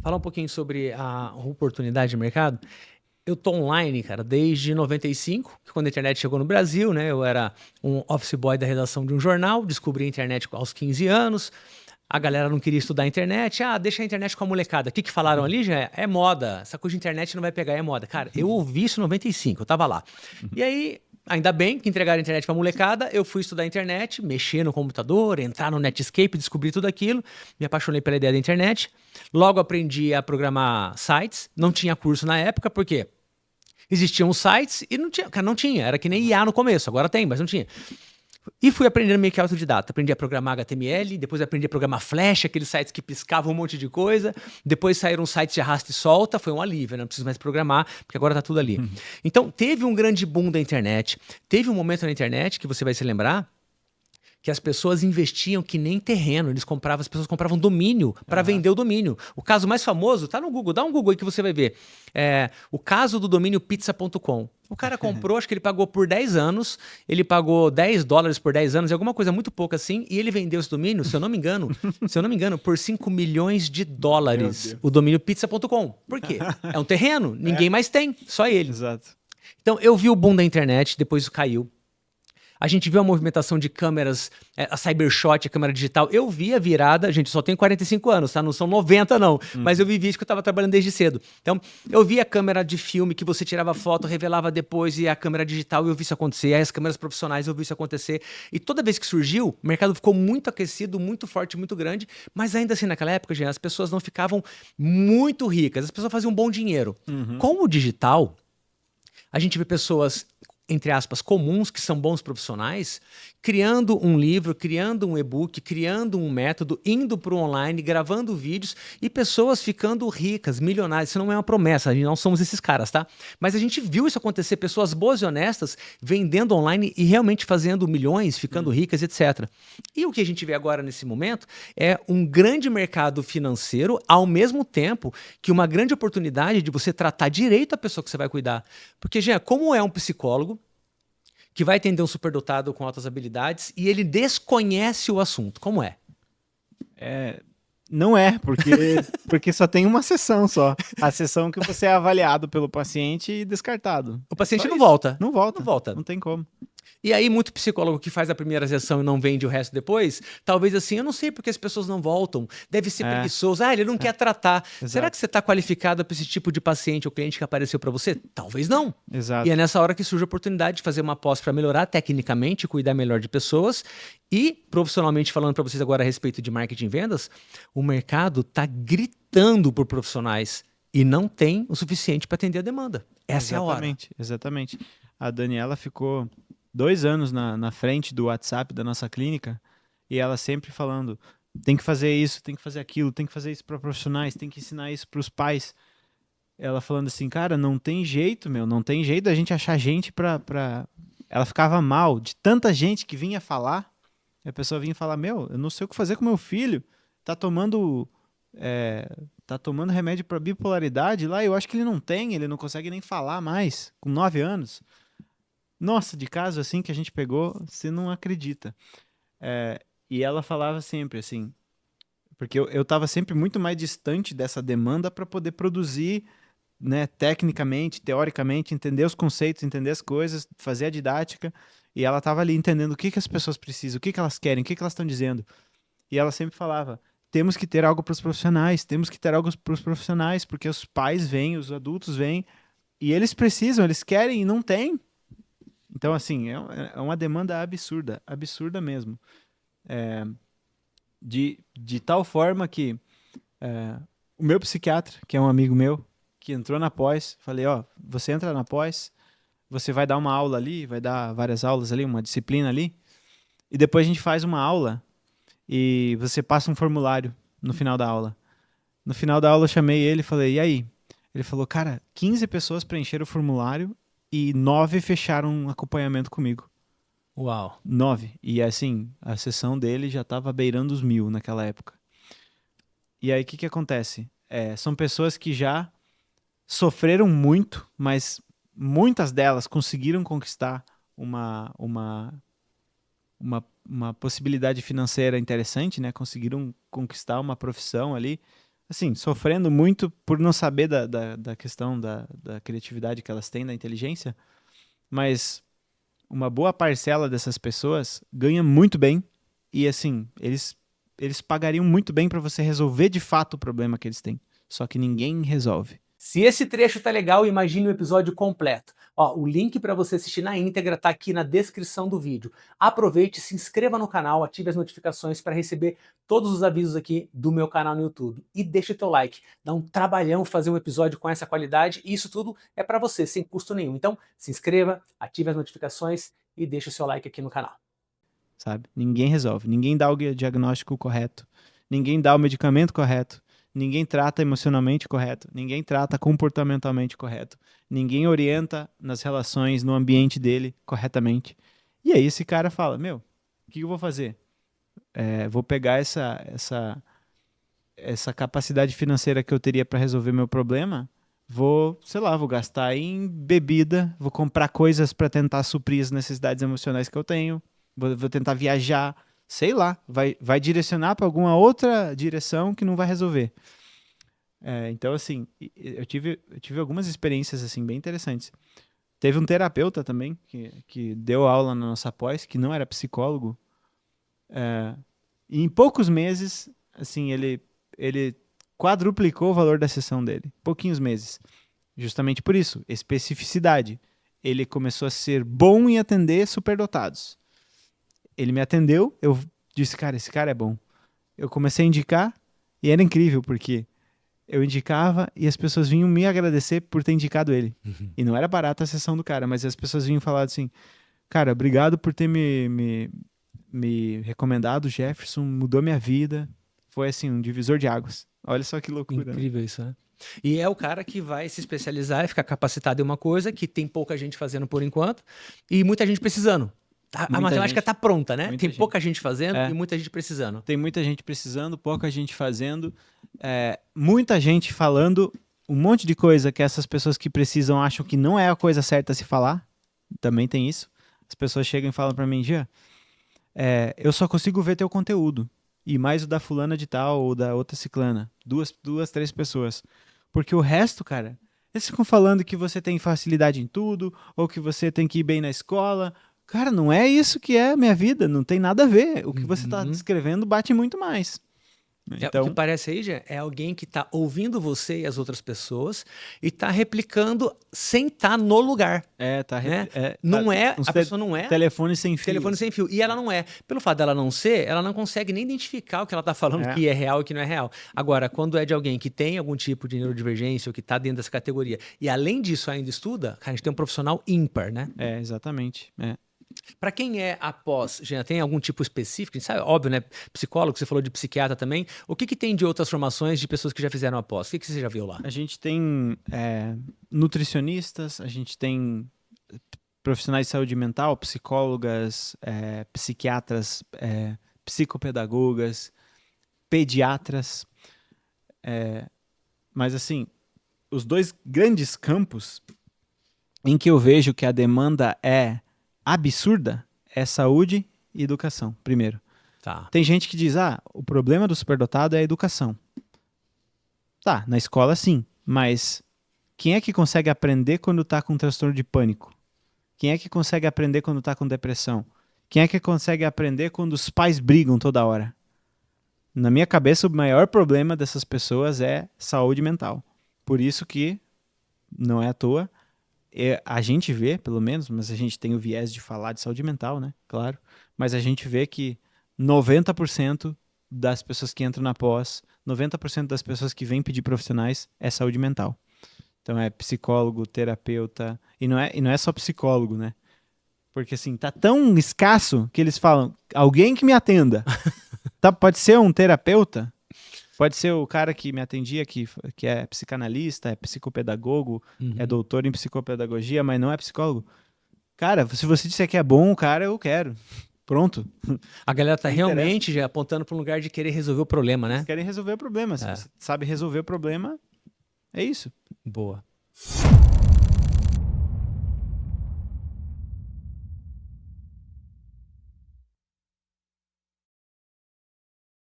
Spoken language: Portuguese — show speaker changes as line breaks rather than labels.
Falar um pouquinho sobre a oportunidade de mercado. Eu tô online, cara, desde 95, que quando a internet chegou no Brasil, né? Eu era um office boy da redação de um jornal, descobri a internet aos 15 anos. A galera não queria estudar a internet. Ah, deixa a internet com a molecada. O que falaram ali já é moda. Essa coisa de internet não vai pegar, é moda. Cara, eu ouvi isso em 95, eu tava lá. E aí, ainda bem que entregaram a internet pra molecada, eu fui estudar a internet, mexer no computador, entrar no Netscape, descobrir tudo aquilo. Me apaixonei pela ideia da internet. Logo aprendi a programar sites. Não tinha curso na época, porque existiam sites e não tinha, cara, não tinha. Era que nem IA no começo, agora tem, mas não tinha. E fui aprendendo meio que autodidata. Aprendi a programar HTML, depois aprendi a programar Flash, aqueles sites que piscavam um monte de coisa. Depois saíram sites de arrasta e solta, foi um alívio, né? Não preciso mais programar, porque agora tá tudo ali. Então, teve um grande boom da internet. Teve um momento na internet, que você vai se lembrar, que as pessoas investiam que nem terreno, as pessoas compravam domínio para vender o domínio. O caso mais famoso tá no Google, dá um Google aí que você vai ver. O caso do domínio pizza.com. O cara comprou, acho que ele pagou por 10 anos, ele pagou $10 por 10 anos, alguma coisa muito pouca assim, e ele vendeu esse domínio, se eu não me engano, por $5 milhões, o domínio pizza.com. Por quê? É um terreno, ninguém mais tem, só ele.
Exato.
Então eu vi o boom da internet, depois isso caiu. A gente viu a movimentação de câmeras, a Cybershot, a câmera digital. Eu vi a virada, gente, só tenho 45 anos, tá? Não são 90 não, mas eu vivi isso que eu tava trabalhando desde cedo. Então, eu vi a câmera de filme que você tirava foto, revelava depois, e a câmera digital, eu vi isso acontecer. Aí as câmeras profissionais, eu vi isso acontecer. E toda vez que surgiu, o mercado ficou muito aquecido, muito forte, muito grande, mas ainda assim, naquela época, gente, as pessoas não ficavam muito ricas, as pessoas faziam um bom dinheiro. Com o digital, a gente vê pessoas, entre aspas, comuns, que são bons profissionais, criando um livro, criando um e-book, criando um método, indo para o online, gravando vídeos e pessoas ficando ricas, milionárias. Isso não é uma promessa, a gente não somos esses caras, tá? Mas a gente viu isso acontecer, pessoas boas e honestas vendendo online e realmente fazendo milhões, ficando ricas, etc. E o que a gente vê agora nesse momento é um grande mercado financeiro, ao mesmo tempo que uma grande oportunidade de você tratar direito a pessoa que você vai cuidar. Porque, Jean, como é um psicólogo que vai atender um superdotado com altas habilidades e ele desconhece o assunto? Como é?
Não é, porque só tem uma sessão só. A sessão que você é avaliado pelo paciente e descartado.
O paciente
Só
não
isso.
volta.
Não volta.
Não volta.
Não tem como.
E aí, muito psicólogo que faz a primeira sessão e não vende o resto depois, talvez assim, eu não sei porque as pessoas não voltam. Deve ser preguiçoso. Ah, ele não quer tratar. Será que você está qualificado para esse tipo de paciente ou cliente que apareceu para você? Talvez não.
Exato.
E é nessa hora que surge a oportunidade de fazer uma pós para melhorar tecnicamente, cuidar melhor de pessoas e, profissionalmente falando para vocês agora a respeito de marketing e vendas, o mercado está gritando por profissionais e não tem o suficiente para atender a demanda. Essa é a hora.
Exatamente. A Daniela ficou 2 anos na frente do WhatsApp da nossa clínica e ela sempre falando, tem que fazer isso, tem que fazer aquilo, tem que fazer isso para profissionais, tem que ensinar isso para os pais. Ela falando assim, cara, não tem jeito, não tem jeito da gente achar gente pra... Ela ficava mal de tanta gente que vinha falar, e a pessoa vinha falar, eu não sei o que fazer com meu filho, tá tomando remédio para bipolaridade lá, eu acho que ele não consegue nem falar mais, com 9 anos. Nossa, de caso assim que a gente pegou, você não acredita. E ela falava sempre assim, porque eu estava sempre muito mais distante dessa demanda para poder produzir, né, tecnicamente, teoricamente, entender os conceitos, entender as coisas, fazer a didática. E ela estava ali entendendo o que as pessoas precisam, o que elas querem, o que elas estão dizendo. E ela sempre falava, temos que ter algo para os profissionais, porque os pais vêm, os adultos vêm, e eles precisam, eles querem e não tem. Então, assim, é uma demanda absurda mesmo. De tal forma que o meu psiquiatra, que é um amigo meu, que entrou na pós, falei, você entra na pós, você vai dar uma aula ali, vai dar várias aulas ali, uma disciplina ali, e depois a gente faz uma aula e você passa um formulário no final da aula. No final da aula eu chamei ele e falei, e aí? Ele falou, cara, 15 pessoas preencheram o formulário e 9 fecharam um acompanhamento comigo.
Uau.
9. E assim, a sessão dele já estava beirando os 1.000 naquela época. E aí o que acontece? São pessoas que já sofreram muito, mas muitas delas conseguiram conquistar uma possibilidade financeira interessante, né? Conseguiram conquistar uma profissão ali. assim, sofrendo muito por não saber da questão da criatividade que elas têm, da inteligência, mas uma boa parcela dessas pessoas ganha muito bem e, assim, eles pagariam muito bem para você resolver de fato o problema que eles têm. Só que ninguém resolve.
Se esse trecho tá legal, imagine o episódio completo. Ó, o link para você assistir na íntegra tá aqui na descrição do vídeo. Aproveite, se inscreva no canal, ative as notificações para receber todos os avisos aqui do meu canal no YouTube. E deixa o teu like. Dá um trabalhão fazer um episódio com essa qualidade e isso tudo é para você, sem custo nenhum. Então, se inscreva, ative as notificações e deixa o seu like aqui no canal.
Sabe? Ninguém resolve. Ninguém dá o diagnóstico correto. Ninguém dá o medicamento correto. Ninguém trata emocionalmente correto, ninguém trata comportamentalmente correto, ninguém orienta nas relações, no ambiente dele corretamente. E aí esse cara fala, meu, o que eu vou fazer? Vou pegar essa capacidade financeira que eu teria para resolver meu problema, vou gastar em bebida, vou comprar coisas para tentar suprir as necessidades emocionais que eu tenho, vou tentar viajar, sei lá, vai direcionar para alguma outra direção que não vai resolver. Então, assim, eu tive algumas experiências assim bem interessantes. Teve um terapeuta também que deu aula na nossa pós, que não era psicólogo. E em poucos meses, assim, ele quadruplicou o valor da sessão dele. Pouquinhos meses. Justamente por isso, especificidade. Ele começou a ser bom em atender superdotados. Ele me atendeu, eu disse, cara, esse cara é bom. Eu comecei a indicar e era incrível, porque eu indicava e as pessoas vinham me agradecer por ter indicado ele. E não era barata a sessão do cara, mas as pessoas vinham falar assim, cara, obrigado por ter me recomendado, Jefferson, mudou minha vida. Foi assim, um divisor de águas. Olha só que loucura.
Incrível isso, né? E é o cara que vai se especializar e ficar capacitado em uma coisa que tem pouca gente fazendo por enquanto e muita gente precisando. A matemática está pronta, né? Tem pouca gente fazendo e muita gente precisando.
Tem muita gente precisando, pouca gente fazendo. Muita gente falando um monte de coisa que essas pessoas que precisam acham que não é a coisa certa a se falar. Também tem isso. As pessoas chegam e falam para mim, Gia, eu só consigo ver teu conteúdo. E mais o da fulana de tal ou da outra ciclana. Duas, 3 pessoas. Porque o resto, cara, eles ficam falando que você tem facilidade em tudo, ou que você tem que ir bem na escola. Cara, não é isso que é a minha vida, não tem nada a ver. O que você está descrevendo bate muito mais.
Então, o que parece aí, já é alguém que está ouvindo você e as outras pessoas e está replicando sem estar no lugar. A pessoa não é.
Telefone sem fio.
Telefone sem fio. E ela não é. Pelo fato dela não ser, ela não consegue nem identificar o que ela está falando que é real e que não é real. Agora, quando é de alguém que tem algum tipo de neurodivergência ou que está dentro dessa categoria e além disso ainda estuda, a gente tem um profissional ímpar, né?
Exatamente.
Para quem é após, já tem algum tipo específico? A gente sabe, óbvio, né? Psicólogo, você falou de psiquiatra também. O que tem de outras formações de pessoas que já fizeram após? O que você já viu lá?
A gente tem nutricionistas, a gente tem profissionais de saúde mental, psicólogas, psiquiatras, psicopedagogas, pediatras. Mas, assim, os 2 grandes campos em que eu vejo que a demanda é absurda é saúde e educação, primeiro.
Tá.
Tem gente que diz, o problema do superdotado é a educação. Tá, na escola sim, mas quem é que consegue aprender quando tá com transtorno de pânico? Quem é que consegue aprender quando tá com depressão? Quem é que consegue aprender quando os pais brigam toda hora? Na minha cabeça, o maior problema dessas pessoas é saúde mental. Por isso que, não é à toa, a gente vê, pelo menos, mas a gente tem o viés de falar de saúde mental, né? Claro. Mas a gente vê que 90% das pessoas que entram na pós, 90% das pessoas que vêm pedir profissionais é saúde mental. Então é psicólogo, terapeuta, e não é só psicólogo, né? Porque assim, tá tão escasso que eles falam, alguém que me atenda. Pode ser um terapeuta, pode ser o cara que me atendia, que é psicanalista, é psicopedagogo, é doutor em psicopedagogia, mas não é psicólogo. Cara, se você disser que é bom, cara, eu quero. Pronto.
A galera tá realmente já apontando para um lugar de querer resolver o problema, né?
Eles querem resolver o problema. Se você sabe resolver o problema, é isso.
Boa.